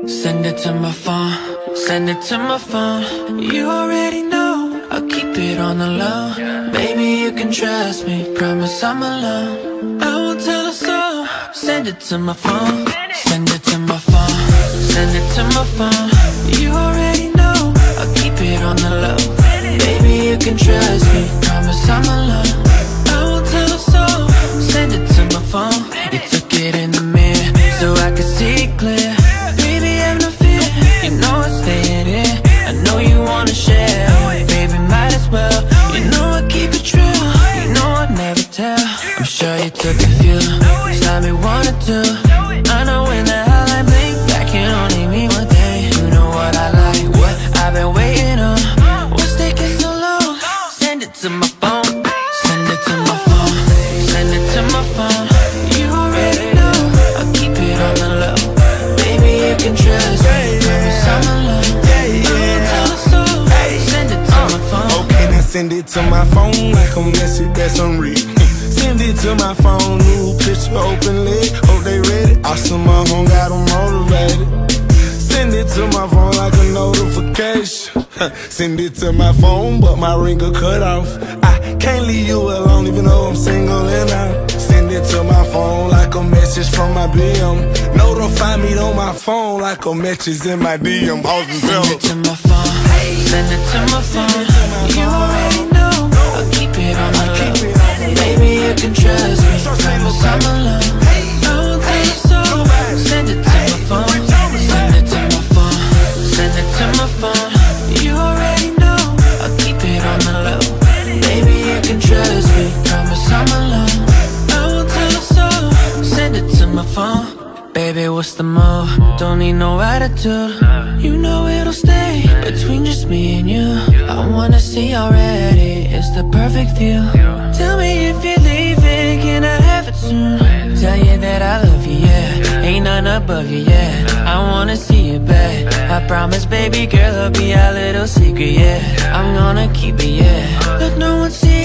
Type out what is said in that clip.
Send it to my phone, send it to my phone. You already know, I'll keep it on the low. Baby, you can trust me, promise I'm alone. I won't tell a soul. Send it to my phone, send it to my phone, send it to my phone. You already know, I'll keep it on the low. Baby, you can trust me, promise I'm alone. I won't tell a soul. Send it to my phone. You took it in the mirror, so I could see it clear. Baby, have no fear, you know I'm staying here. I know you wanna share, baby, might as well. You know I keep it true, you know I'd never tell. I'm sure you took a few, time me wanna do. I know when the hell I blink, that can only mean one thing. You know what I like, what I've been waiting on. What's taking so long? Send it to my phone, send it to my phone, send it to my phone. You already know, I'll keep it on the low. Baby, you can trust me, promise I'm alone. Send it to my phone like a message that's unread. Send it to my phone, new picture openly. Hope they ready. Awesome, my home got them motivated. Send it to my phone like a notification. Send it to my phone, but my ring got cut off. I can't leave you alone even though I'm single and out. Send it to my phone like a message from my BM. Notify me on my phone like a message in my DM. Send it to my phone, send it to my phone. You already know, I'll keep it on the low. Baby, you can trust me, promise I'm alone. I won't tell you so. Send it to my phone, send it to my phone, send it to my phone. You already know, I'll keep it on the low. Baby, you can trust me, promise I'm alone. I won't tell you so. Send it to my phone. Baby, what's the move? Don't need no attitude. You know it'll stay between just me and you. I wanna see already, it's the perfect view. Tell me if you're leaving, can I have it soon? Tell you that I love you, yeah. Ain't none above you, yeah. I wanna see you back. I promise, baby girl, it'll be our little secret, yeah. I'm gonna keep it, yeah. Let no one see